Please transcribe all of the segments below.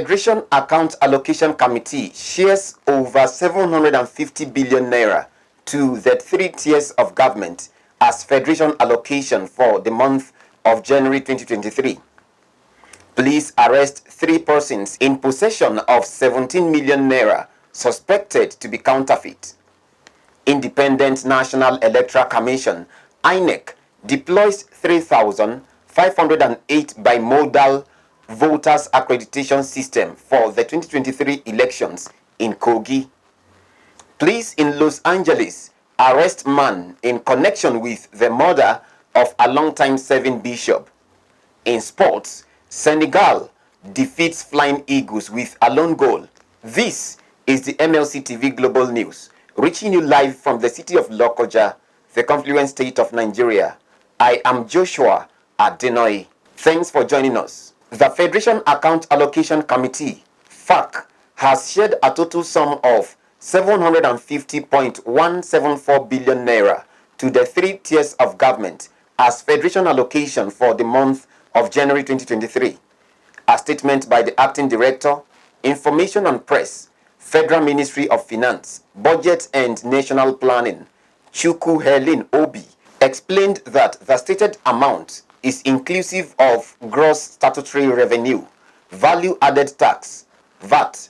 Federation Account Allocation Committee shares over 750 billion naira to the 3 tiers of government as Federation allocation for the month of January 2023. Police arrest 3 persons in possession of 17 million naira suspected to be counterfeit. Independent National Electoral Commission (INEC) deploys 3,508 BIMODAL voters accreditation system for the 2023 elections in KOGI. Police in Los Angeles arrest man in connection with the murder of a long-time serving bishop. In sports, Senegal defeats Flying Eagles with a lone goal. This is the MLC TV Global News, reaching you live from the city of Lokoja, the confluent state of Nigeria. I am Joshua Adenoy. Thanks for joining us. The Federation Account Allocation Committee, FAC, has shared a total sum of 750.174 billion naira to the 3 tiers of government as Federation allocation for the month of January 2023. A statement by the Acting Director, Information and Press, Federal Ministry of Finance, Budget and National Planning, Chukwu Helen Obi, explained that the stated amount is inclusive of gross statutory revenue, value-added tax, VAT,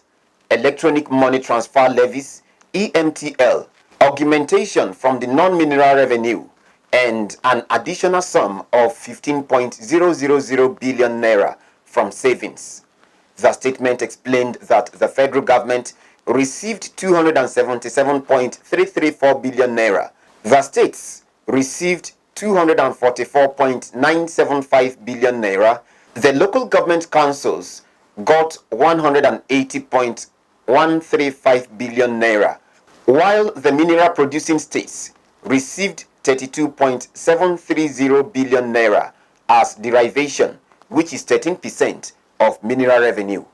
electronic money transfer levies, EMTL, augmentation from the non-mineral revenue, and an additional sum of 15.000 billion naira from savings. The statement explained that the federal government received 277.334 billion naira. The states received 244.975 billion naira. The local government councils got 180.135 billion naira, while the mineral producing states received 32.730 billion naira as derivation, which is 13% of mineral revenue.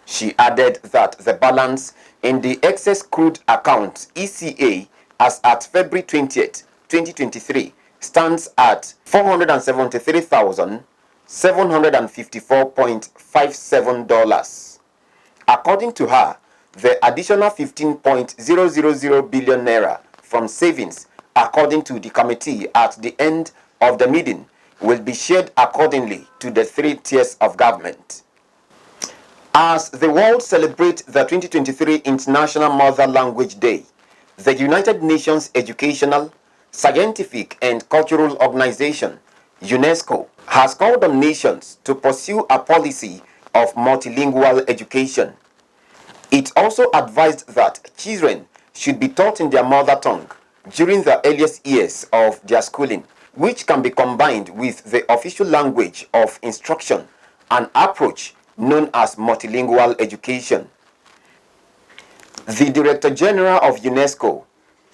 She added that the balance in the excess crude account ECA as at February 20th, 2023 stands at $473,754.57. According to her, the additional 15.000 billion naira from savings, according to the committee at the end of the meeting, will be shared accordingly to the 3 tiers of government. As the world celebrates the 2023 International Mother Language Day, the United Nations Educational, Scientific and Cultural Organization, UNESCO, has called on nations to pursue a policy of multilingual education. It also advised that children should be taught in their mother tongue during the earliest years of their schooling, which can be combined with the official language of instruction, an approach known as multilingual education. The Director General of UNESCO,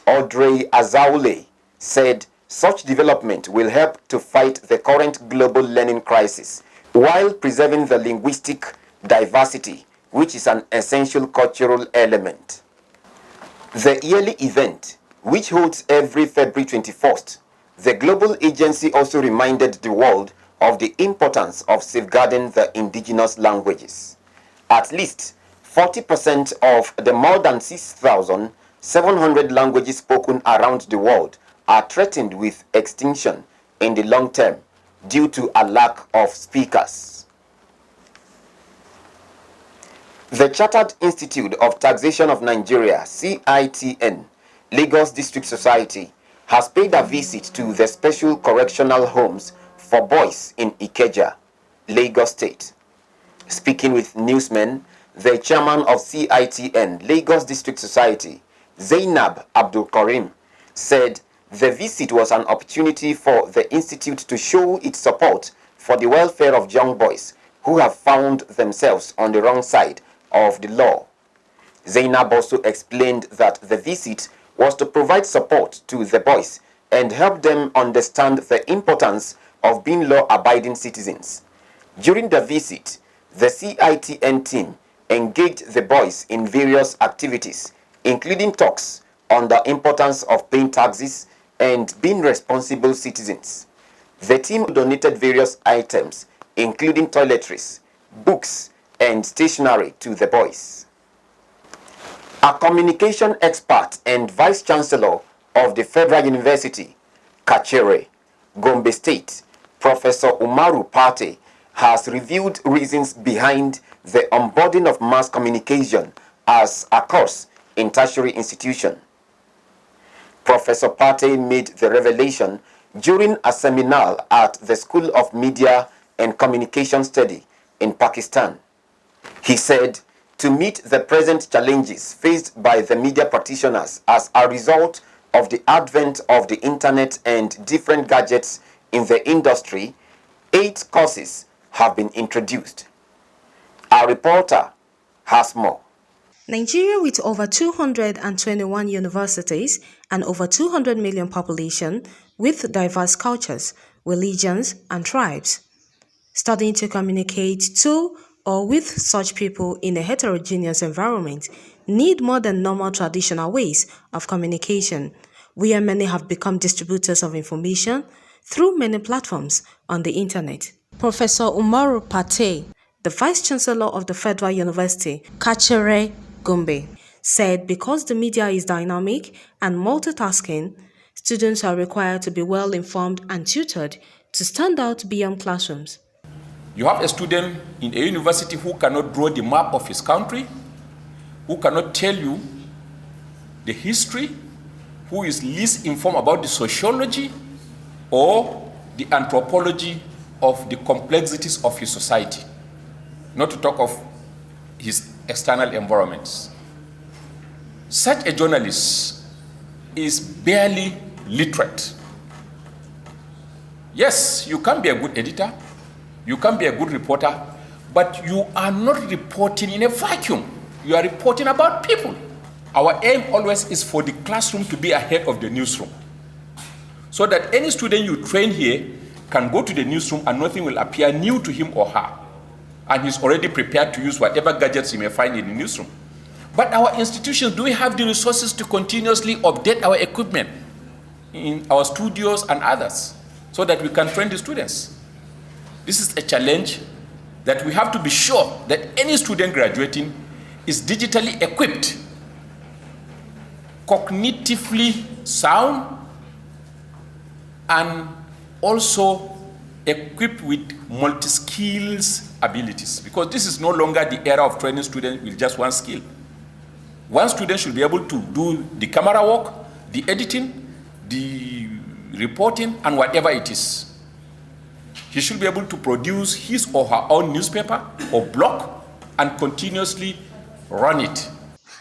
Audrey Azoulay, said such development will help to fight the current global learning crisis while preserving the linguistic diversity, which is an essential cultural element. The yearly event, which holds every February 21st, the global agency also reminded the world of the importance of safeguarding the indigenous languages. At least 40% of the more than 6,700 languages spoken around the world are threatened with extinction in the long term due to a lack of speakers. The Chartered Institute of Taxation of Nigeria, CITN, Lagos District Society, has paid a visit to the special correctional homes for boys in Ikeja, Lagos State. Speaking with newsmen, the chairman of CITN, Lagos District Society, Zainab Abdul Karim, said the visit was an opportunity for the institute to show its support for the welfare of young boys who have found themselves on the wrong side of the law. Zainab also explained that the visit was to provide support to the boys and help them understand the importance of being law-abiding citizens. During the visit, the CITN team engaged the boys in various activities, including talks on the importance of paying taxes and being responsible citizens. The team donated various items, including toiletries, books, and stationery to the boys. A communication expert and Vice Chancellor of the Federal University, Kachere, Gombe State, Professor Umaru Pate, has revealed reasons behind the onboarding of mass communication as a course in tertiary institution. Professor Pate made the revelation during a seminar at the School of Media and Communication Study in Pakistan. He said, to meet the present challenges faced by the media practitioners as a result of the advent of the internet and different gadgets in the industry, 8 courses have been introduced. Our reporter has more. Nigeria, with over 221 universities and over 200 million population, with diverse cultures, religions, and tribes, studying to communicate to or with such people in a heterogeneous environment need more than normal traditional ways of communication, where many have become distributors of information through many platforms on the internet. Professor Umaru Pate, the Vice Chancellor of the Federal University, Kachere, Gombe, said because the media is dynamic and multitasking, students are required to be well informed and tutored to stand out beyond classrooms. You have a student in a university who cannot draw the map of his country, who cannot tell you the history, who is least informed about the sociology or the anthropology of the complexities of his society, not to talk of his external environments. Such a journalist is barely literate. Yes, you can be a good editor, you can be a good reporter, but you are not reporting in a vacuum. You are reporting about people. Our aim always is for the classroom to be ahead of the newsroom, so that any student you train here can go to the newsroom and nothing will appear new to him or her. And he's already prepared to use whatever gadgets he may find in the newsroom. But our institutions, do we have the resources to continuously update our equipment in our studios and others so that we can train the students? This is a challenge that we have to be sure that any student graduating is digitally equipped, cognitively sound, and also equipped with multi-skills abilities, because this is no longer the era of training students with just one skill. One student should be able to do the camera work, the editing, the reporting, and whatever it is. He should be able to produce his or her own newspaper or blog and continuously run it.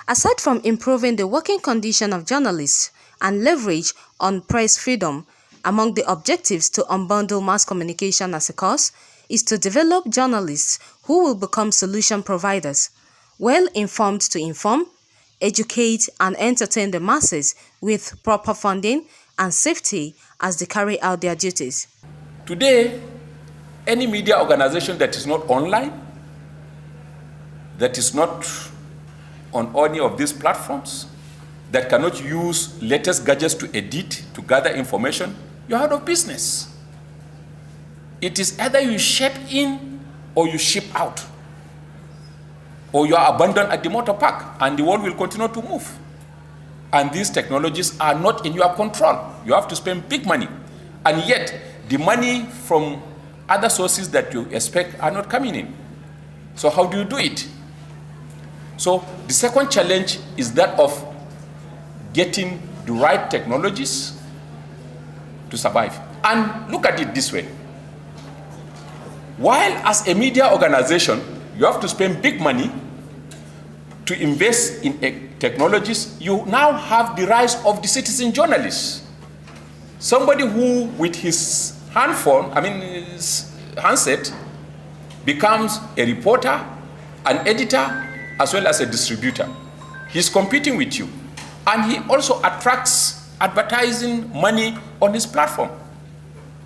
Aside from improving the working condition of journalists and leverage on press freedom, among the objectives to unbundle mass communication as a course is to develop journalists who will become solution providers, well informed to inform, educate and entertain the masses with proper funding and safety as they carry out their duties. Today, any media organization that is not online, that is not on any of these platforms, that cannot use latest gadgets to edit, to gather information, you're out of business. It is either you ship in or you ship out, or you are abandoned at the motor park and the world will continue to move. And these technologies are not in your control. You have to spend big money. And yet, the money from other sources that you expect are not coming in. So how do you do it? So the second challenge is that of getting the right technologies to survive. And look at it this way. While as a media organization, you have to spend big money to invest in technologies, you now have the rise of the citizen journalist. Somebody who, with his his handset, becomes a reporter, an editor, as well as a distributor. He's competing with you. And he also attracts advertising money on his platform.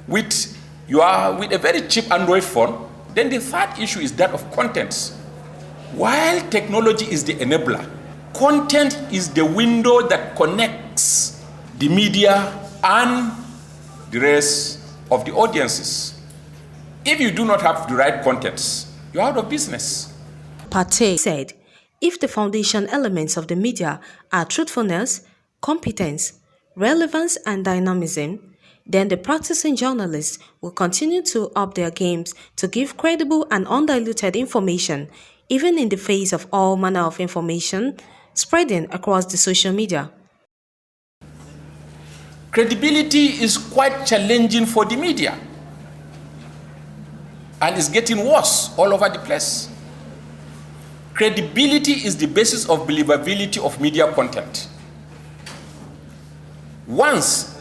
With a very cheap Android phone, then the third issue is that of contents. While technology is the enabler, content is the window that connects the media and the rest of the audiences. If you do not have the right contents, you're out of business. Partey said, if the foundation elements of the media are truthfulness, competence, relevance, and dynamism, then the practicing journalists will continue to up their games to give credible and undiluted information, even in the face of all manner of information spreading across the social media. Credibility is quite challenging for the media, and it's getting worse all over the place. Credibility is the basis of believability of media content. Once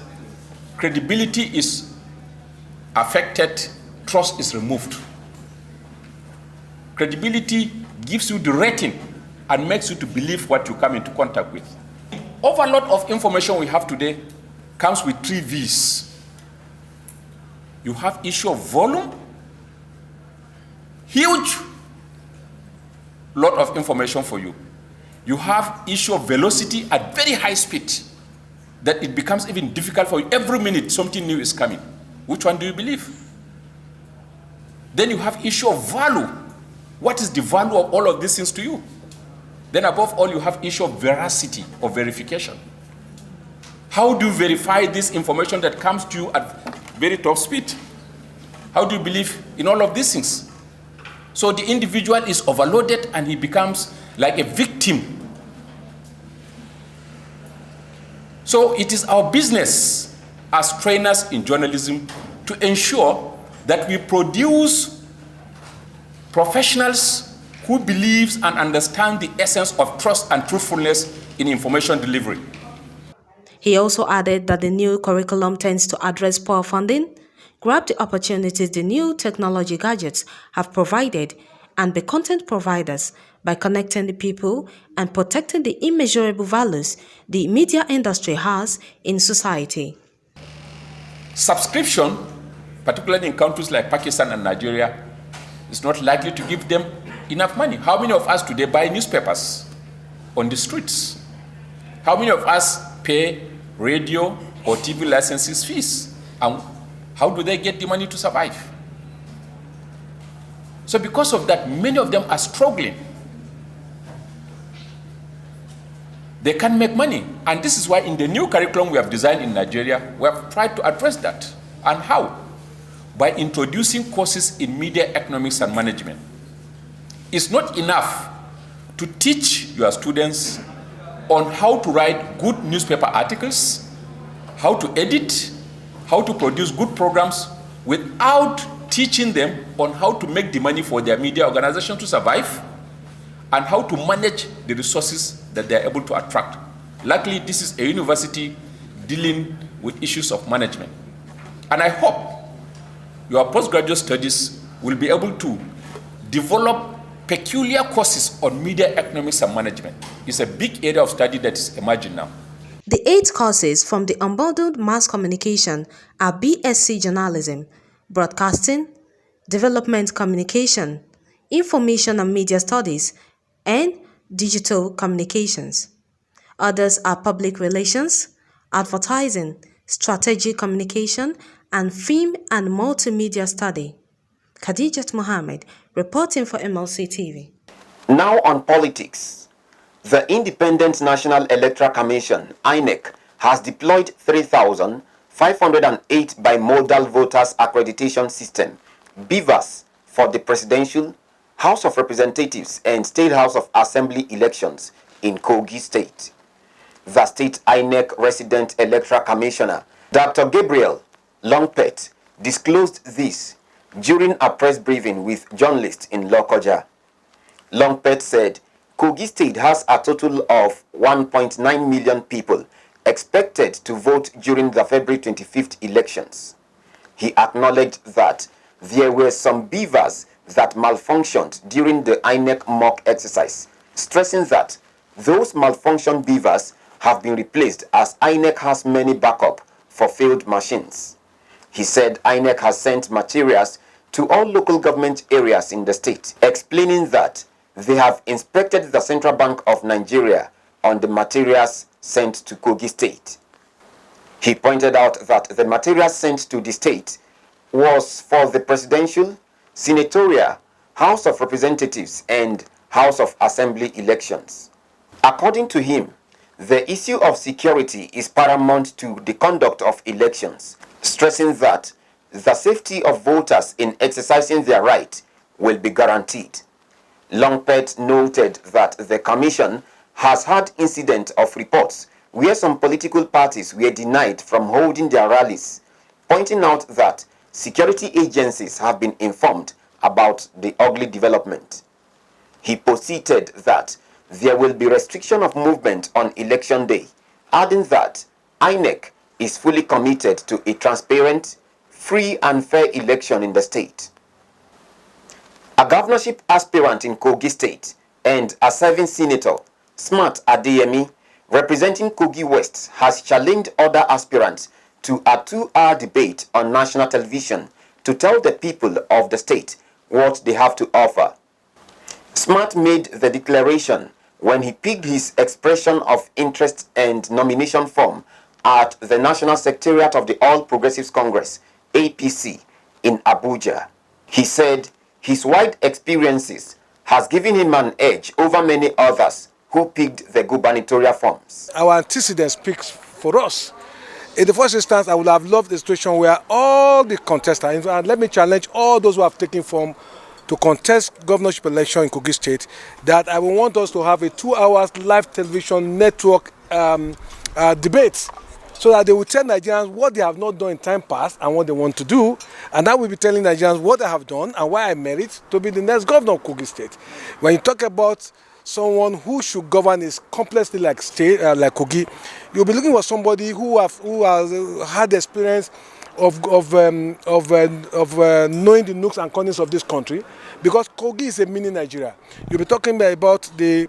credibility is affected, trust is removed. Credibility gives you the rating and makes you to believe what you come into contact with. Overload of information we have today comes with 3 V's. You have issue of volume, huge lot of information for you. You have issue of velocity at very high speed, that it becomes even difficult for you. Every minute something new is coming. Which one do you believe? Then you have issue of value. What is the value of all of these things to you? Then above all, you have issue of veracity or verification. How do you verify this information that comes to you at very top speed? How do you believe in all of these things? So the individual is overloaded and he becomes like a victim. So it is our business as trainers in journalism to ensure that we produce professionals who believes and understand the essence of trust and truthfulness in information delivery. He also added that the new curriculum tends to address poor funding, grab the opportunities the new technology gadgets have provided, and be content providers by connecting the people and protecting the immeasurable values the media industry has in society. Subscription, particularly in countries like Pakistan and Nigeria, is not likely to give them enough money. How many of us today buy newspapers on the streets? How many of us pay radio or TV licenses fees? And how do they get the money to survive? So because of that, many of them are struggling. They can't make money. And this is why in the new curriculum we have designed in Nigeria, we have tried to address that. And how? By introducing courses in media economics and management. It's not enough to teach your students on how to write good newspaper articles, how to edit, how to produce good programs, without teaching them on how to make the money for their media organization to survive and how to manage the resources that they are able to attract. Luckily, this is a university dealing with issues of management. And I hope your postgraduate studies will be able to develop peculiar courses on media economics and management. It's a big area of study that is emerging now. The 8 courses from the unbundled mass communication are BSc Journalism, Broadcasting, Development Communication, Information and Media Studies, and Digital Communications. Others are Public Relations, Advertising, Strategic Communication, and Film and Multimedia Study. Khadijat Mohammed, reporting for MLC TV. Now on politics. The Independent National Electoral Commission, INEC, has deployed 3,508 bimodal voters accreditation system, BVAS, for the presidential, House of Representatives and State House of Assembly elections in KOGI State. The State INEC Resident Electoral Commissioner, Dr. Gabriel Longpet, disclosed this during a press briefing with journalists in Lokoja. Longpet said KOGI State has a total of 1.9 million people expected to vote during the February 25th elections. He acknowledged that there were some beavers that malfunctioned during the INEC mock exercise, stressing that those malfunctioned beavers have been replaced as INEC has many backup for failed machines. He said INEC has sent materials to all local government areas in the state, explaining that they have inspected the Central Bank of Nigeria on the materials sent to KOGI State. He pointed out that the materials sent to the state was for the presidential, senatorial, House of Representatives, and House of Assembly elections. According to him, the issue of security is paramount to the conduct of elections, stressing that the safety of voters in exercising their right will be guaranteed. LONGTIME noted that the Commission has had incident of reports where some political parties were denied from holding their rallies, pointing out that security agencies have been informed about the ugly development. He posited that there will be restriction of movement on election day, adding that INEC is fully committed to a transparent, free and fair election in the state. A governorship aspirant in KOGI State and a serving senator, Smart Adeyemi, representing KOGI West, has challenged other aspirants to a 2-hour debate on national television to tell the people of the state what they have to offer. Smart made the declaration when he picked his expression of interest and nomination form at the National Secretariat of the All Progressives Congress, APC, in Abuja. He said his wide experiences has given him an edge over many others who picked the gubernatorial forms. Our antecedent speaks for us. In the first instance, I would have loved a situation where all the contestants, and let me challenge all those who have taken form to contest governorship election in KOGI State, that I will want us to have a 2-hour live television network debate, so that they will tell Nigerians what they have not done in time past and what they want to do, and I will be telling Nigerians what I have done and why I merit to be the next governor of KOGI State. When you talk about someone who should govern is complexly like state, like KOGI, you'll be looking for somebody who has had experience of knowing the nooks and corners of this country, because KOGI is a mini Nigeria. You'll be talking about the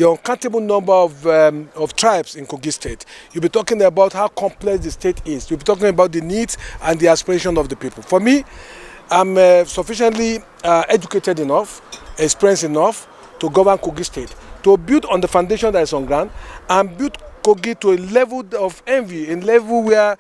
uncountable number of tribes in KOGI State. You'll be talking about how complex the state is. You'll be talking about the needs and the aspirations of the people. For me, I'm sufficiently educated enough, experienced enough to govern KOGI State, to build on the foundation that is on ground, and build KOGI to a level of envy, a level where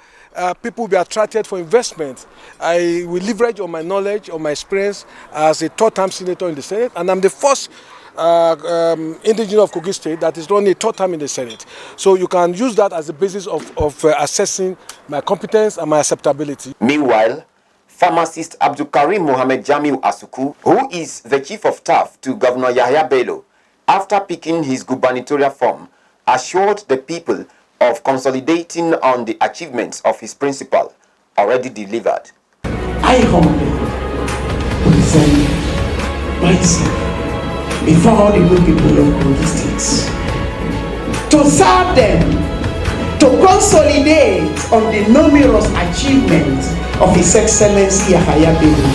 people will be attracted for investment. I will leverage on my knowledge, on my experience as a third-term senator in the Senate, and I'm the first indigenous of KOGI State that is running a third term in the Senate. So you can use that as the basis of assessing my competence and my acceptability. Meanwhile, pharmacist Abdul Karim Mohammed Jamiu Asuku, who is the chief of staff to Governor Yahya Bello, after picking his gubernatorial form, assured the people of consolidating on the achievements of his principal already delivered. I humbly present myself before the good people of KOGI State to serve them, to consolidate on the numerous achievements of His Excellency Yahya Bello,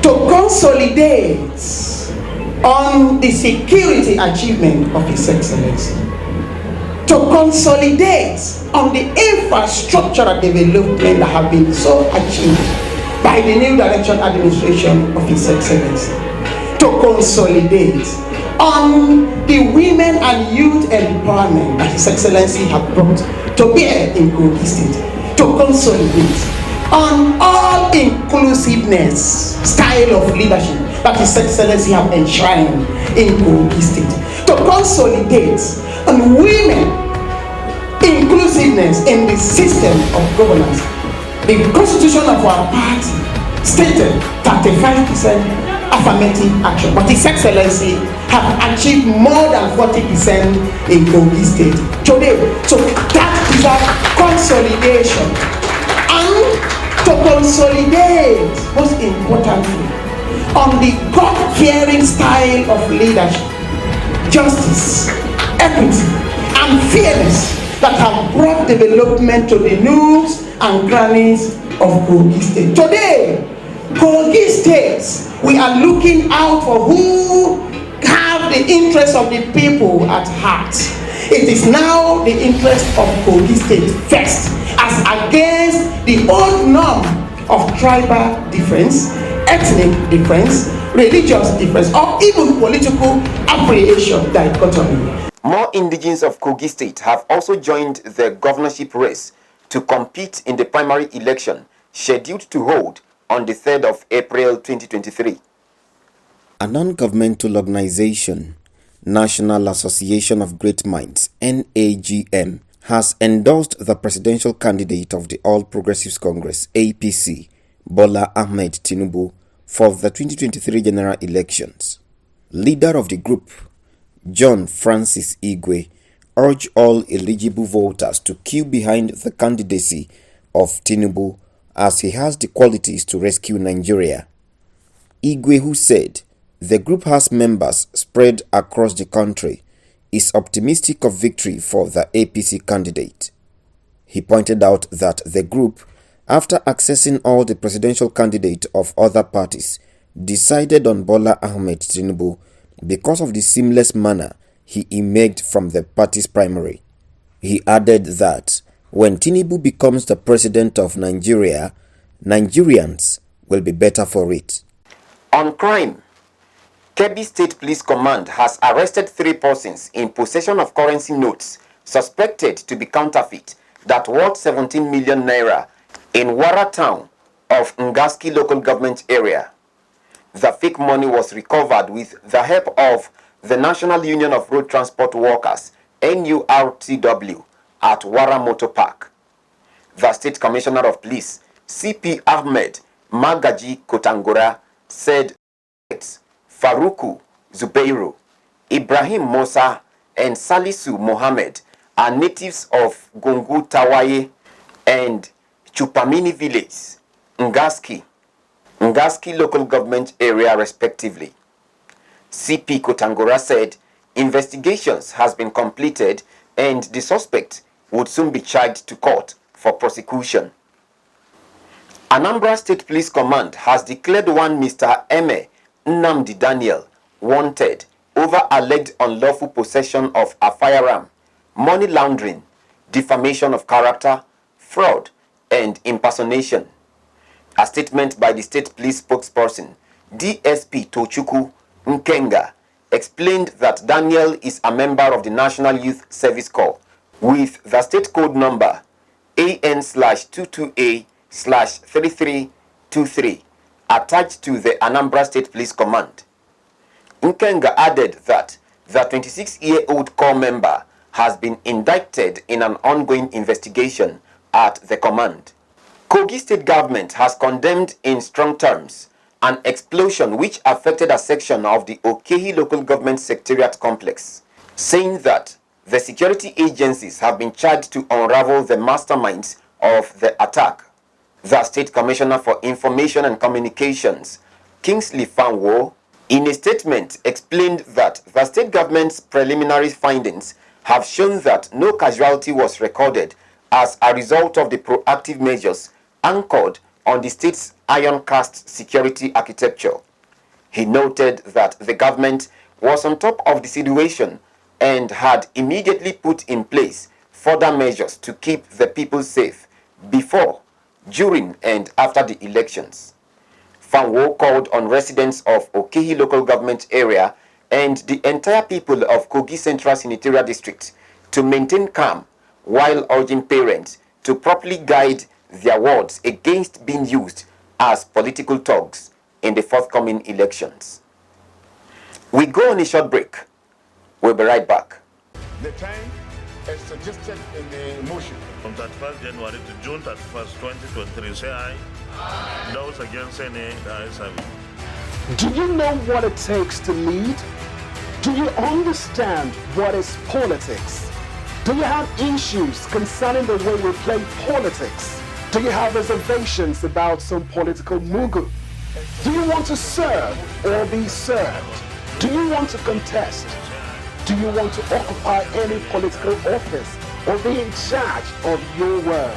to consolidate on the security achievement of His Excellency, to consolidate on the infrastructural development that have been so achieved by the new direction administration of His Excellency, to consolidate on the women and youth empowerment that His Excellency have brought to bear in KOGI State, to consolidate on all inclusiveness style of leadership that His Excellency have enshrined in KOGI State, to consolidate on women inclusiveness in the system of governance. The constitution of our party stated 35% affirmative action, but His Excellency have achieved more than 40% in KOGI State today. So that is a consolidation, and to consolidate, most importantly, on the God-fearing style of leadership, justice, equity, and fairness that have brought development to the nooks and crannies of KOGI State. Today, KOGI State, we are looking out for who have the interest of the people at heart. It is now the interest of KOGI State first, as against the old norm of tribal difference, ethnic difference, religious difference, or even political affiliation dichotomy. More indigenes of KOGI State have also joined the governorship race to compete in the primary election scheduled to hold on the 3rd of April 2023. A non-governmental organization, National Association of Great Minds, NAGM, has endorsed the presidential candidate of the All Progressives Congress, APC, Bola Ahmed Tinubu, for the 2023 general elections. Leader of the group, John Francis Igwe, urged all eligible voters to queue behind the candidacy of Tinubu as he has the qualities to rescue Nigeria. Igwe, who said the group has members spread across the country, is optimistic of victory for the APC candidate. He pointed out that the group, after accessing all the presidential candidates of other parties, decided on Bola Ahmed Tinubu because of the seamless manner he emerged from the party's primary. He added that when Tinubu becomes the president of Nigeria, Nigerians will be better for it. On crime, Kebbi State Police Command has arrested 3 persons in possession of currency notes suspected to be counterfeit that worth 17 million naira in Wara town of Ngaski local government area. The fake money was recovered with the help of the National Union of Road Transport Workers, NURTW, at Wara Motor Park. The State Commissioner of Police, CP Ahmed Magaji Kotangora, said Faruku Zubeiru, Ibrahim Musa, and Salisu Mohammed are natives of Gungu Tawaye and Chupamini village, Ngaski local government area respectively. CP Kotangora said investigations has been completed and the suspect would soon be charged to court for prosecution. Anambra State Police Command has declared one Mr. Eme Nnamdi Daniel wanted over alleged unlawful possession of a firearm, money laundering, defamation of character, fraud, and impersonation. A statement by the state police spokesperson, DSP Tochukwu Nkenga, explained that Daniel is a member of the National Youth Service Corps with the state code number AN/22A/3323 attached to the Anambra State Police Command. Nkenga added that the 26-year-old corps member has been indicted in an ongoing investigation at the command. KOGI state government has condemned in strong terms an explosion which affected a section of the Okehi local government secretariat complex, saying that the security agencies have been charged to unravel the masterminds of the attack. The State Commissioner for Information and Communications, Kingsley Fanwo, in a statement explained that the state government's preliminary findings have shown that no casualty was recorded as a result of the proactive measures anchored on the state's iron-cast security architecture. He noted that the government was on top of the situation and had immediately put in place further measures to keep the people safe before, during, and after the elections. Fanwo called on residents of Okehi local government area and the entire people of Kogi Central Senatorial District to maintain calm while urging parents to properly guide their wards against being used as political thugs in the forthcoming elections. We go on a short break. We'll be right back. The time as suggested in the motion. From 31st January to June 31st, 2023, say aye. Those against say nay, the ayes have it. Do you know what it takes to lead? Do you understand what is politics? Do you have issues concerning the way we play politics? Do you have reservations about some political mugu? Do you want to serve or be served? Do you want to contest? Do you want to occupy any political office or be in charge of your world?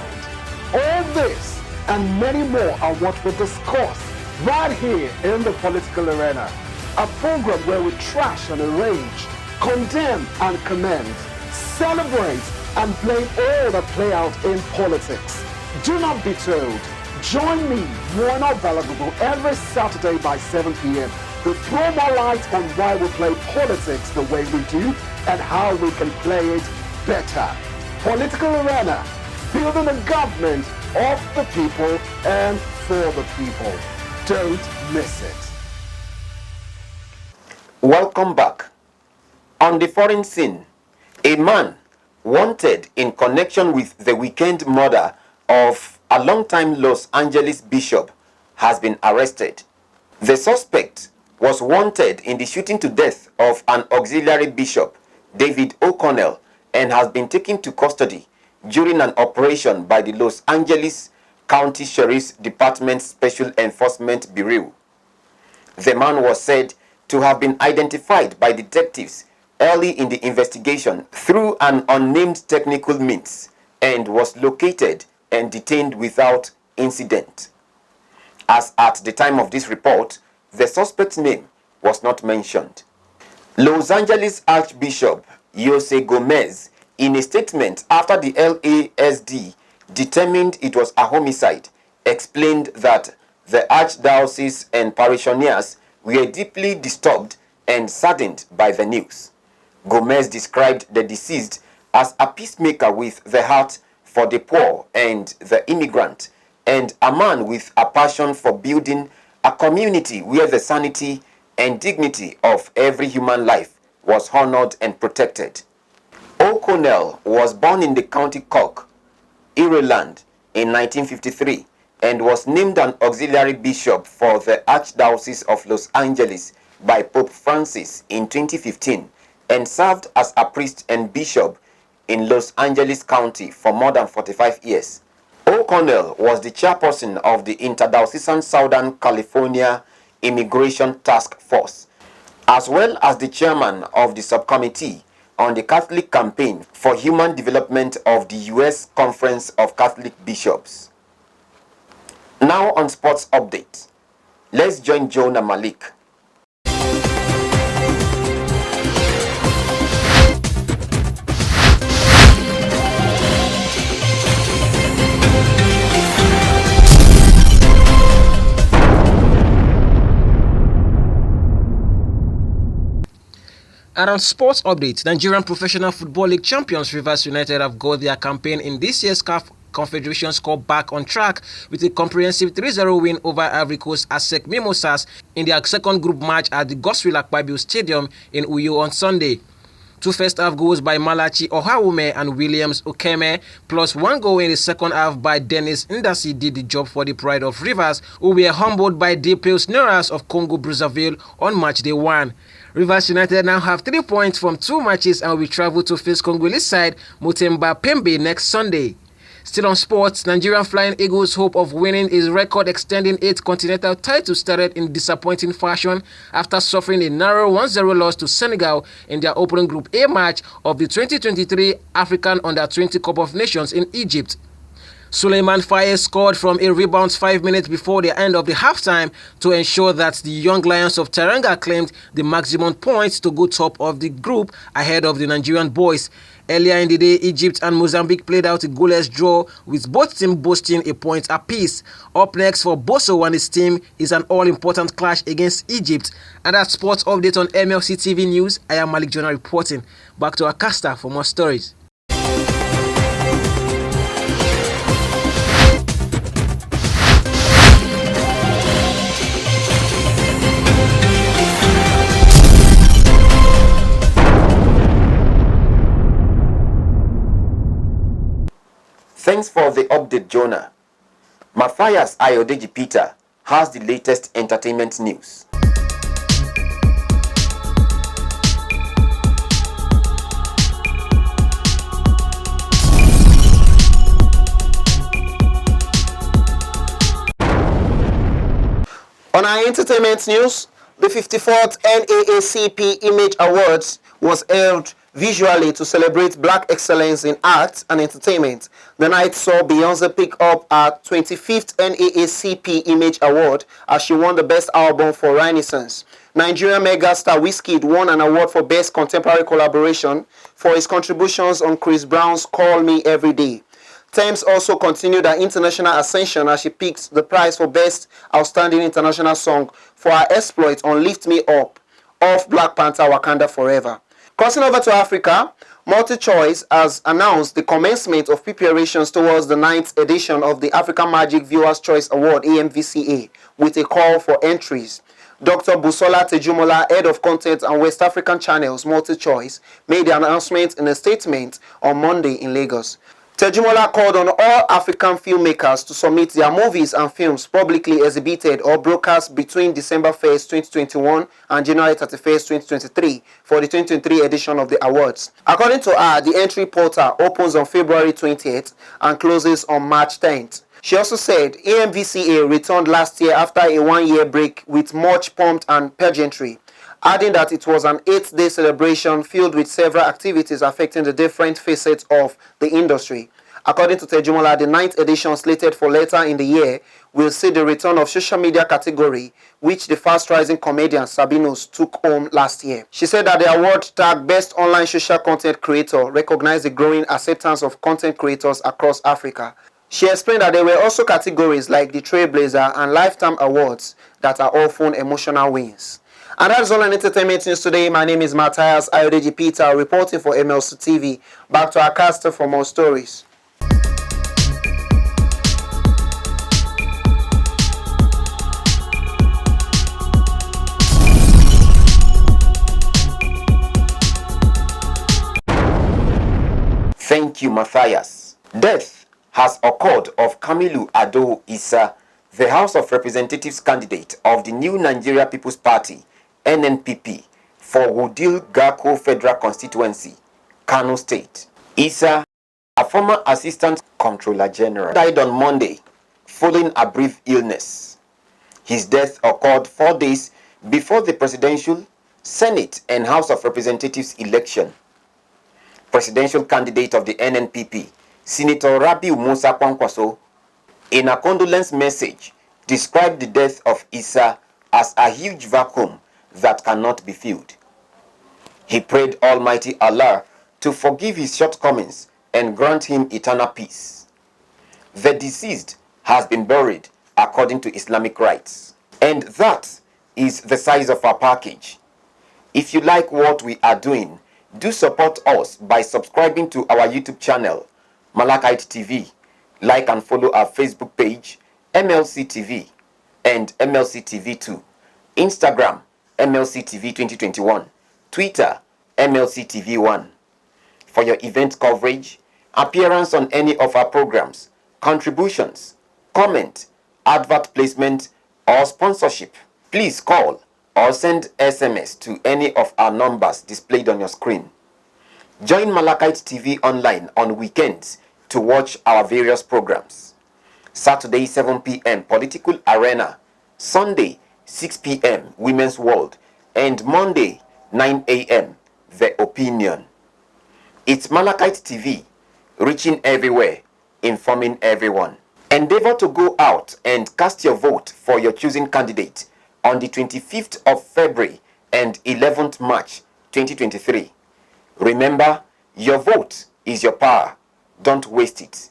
All this and many more are what we discuss right here in the political arena. A program where we trash and arrange, condemn and commend, celebrate and blame all that play out in politics. Do not be told. Join me, Warren Available, every Saturday by 7 p.m. to throw more light on why we play politics the way we do and how we can play it better. Political Arena, building a government of the people and for the people. Don't miss it. Welcome back. On the foreign scene, a man wanted in connection with the weekend murder of a longtime Los Angeles bishop has been arrested. The suspect was wanted in the shooting to death of an auxiliary bishop, David O'Connell, and has been taken to custody during an operation by the Los Angeles County Sheriff's Department Special Enforcement Bureau. The man was said to have been identified by detectives early in the investigation through an unnamed technical means and was located and detained without incident. As at the time of this report, the suspect's name was not mentioned. Los Angeles Archbishop Jose Gomez, in a statement after the LASD determined it was a homicide, explained that the archdiocese and parishioners were deeply disturbed and saddened by the news. Gomez described the deceased as a peacemaker with the heart for the poor and the immigrant, and a man with a passion for building a community where the sanity and dignity of every human life was honored and protected. O'Connell was born in the County Cork, Ireland, in 1953 and was named an auxiliary bishop for the Archdiocese of Los Angeles by Pope Francis in 2015 and served as a priest and bishop in Los Angeles County for more than 45 years. O'Connell was the chairperson of the Interdiocesan Southern California Immigration Task Force, as well as the chairman of the subcommittee on the Catholic Campaign for Human Development of the U.S. Conference of Catholic Bishops. Now on sports update, let's join Jonah Malik. And on sports updates, Nigerian Professional Football League champions Rivers United have got their campaign in this year's CAF Confederations Cup back on track with a comprehensive 3-0 win over Ivory Coast ASEC Mimosas in their second group match at the Godswill Akpabio Stadium in Uyo on Sunday. Two first-half goals by Malachi Ohawume and Williams Okeme, plus one goal in the second half by Dennis Ndasi did the job for the Pride of Rivers, who were humbled by the Pilsneras of Congo-Brazzaville on match day 1. Rivers United now have 3 points from 2 matches and will travel to face Congolese side Mutemba Pembe next Sunday. Still on sports, Nigerian Flying Eagles' hope of winning his record-extending 8th continental title started in disappointing fashion after suffering a narrow 1-0 loss to Senegal in their opening Group A match of the 2023 African Under-20 Cup of Nations in Egypt. Suleiman Faye scored from a rebound 5 minutes before the end of the halftime to ensure that the Young Lions of Teranga claimed the maximum points to go top of the group ahead of the Nigerian boys. Earlier in the day, Egypt and Mozambique played out a goalless draw, with both teams boasting a point apiece. Up next for Bosso and his team is an all-important clash against Egypt. And that's sports update on MLC TV News. I am Malik Jonah reporting. Back to Akasta for more stories. Thanks for the update, Jonah. Matthias Ayodeji Peter has the latest entertainment news. On our entertainment news, the 54th NAACP Image Awards was held visually to celebrate Black excellence in arts and entertainment. The night saw Beyonce pick up her 25th NAACP Image Award as she won the Best Album for Renaissance. Nigerian megastar Wizkid won an award for Best Contemporary Collaboration for his contributions on Chris Brown's Call Me Every Day. Thames also continued her international ascension as she picked the prize for Best Outstanding International Song for her exploit on Lift Me Up off Black Panther Wakanda Forever. Crossing over to Africa, MultiChoice has announced the commencement of preparations towards the 9th edition of the African Magic Viewers' Choice Award (AMVCA) with a call for entries. Dr. Busola Tejumola, head of content and West African channels MultiChoice, made the announcement in a statement on Monday in Lagos. Tejumola called on all African filmmakers to submit their movies and films publicly exhibited or broadcast between December 1st, 2021 and January 31st, 2023 for the 2023 edition of the awards. According to her, the entry portal opens on February 20th and closes on March 10th. She also said AMVCA returned last year after a one-year break with much pomp and pageantry, adding that it was an 8-day celebration filled with several activities affecting the different facets of the industry. According to Tejumola, the 9th edition slated for later in the year will see the return of social media category, which the fast-rising comedian Sabinus took home last year. She said that the award tag Best Online Social Content Creator recognized the growing acceptance of content creators across Africa. She explained that there were also categories like the Trailblazer and Lifetime Awards that are often emotional wins. And that's all on entertainment news today. My name is Matthias Ayodeji Peter, reporting for MLC TV. Back to our caster for more stories. Thank you, Matthias. Death has occurred of Kamilu Ado Issa, the House of Representatives candidate of the New Nigeria People's Party, NNPP, for Wudil Garko Federal Constituency, Kano State. Issa, a former Assistant Comptroller General, died on Monday following a brief illness. His death occurred 4 days before the Presidential, Senate, and House of Representatives election. Presidential candidate of the NNPP, Senator Rabiu Musa Kwankwaso, in a condolence message, described the death of Issa as a huge vacuum that cannot be filled. He prayed Almighty Allah to forgive his shortcomings and grant him eternal peace. The deceased has been buried according to Islamic rites. And that is the size of our package. If you like what we are doing, do support us by subscribing to our YouTube channel, Malachite TV. Like and follow our Facebook page, MLC TV, and MLC TV 2. Instagram, MLC TV 2021. Twitter, MLC TV 1. For your event coverage, appearance on any of our programs, contributions, comment, advert placement, or sponsorship, please call or send SMS to any of our numbers displayed on your screen. Join Malachite TV online on weekends to watch our various programs. Saturday 7 p.m. Political Arena, Sunday 6 p.m. Women's World, and Monday 9 a.m. The Opinion. It's Malachite TV, reaching everywhere, informing everyone. Endeavor to go out and cast your vote for your choosing candidate on the 25th of February and 11th March 2023. Remember, your vote is your power. Don't waste it.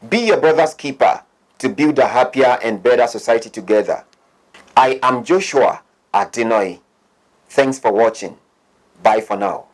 Be your brother's keeper to build a happier and better society together. I am Joshua Adenoy. Thanks for watching. Bye for now.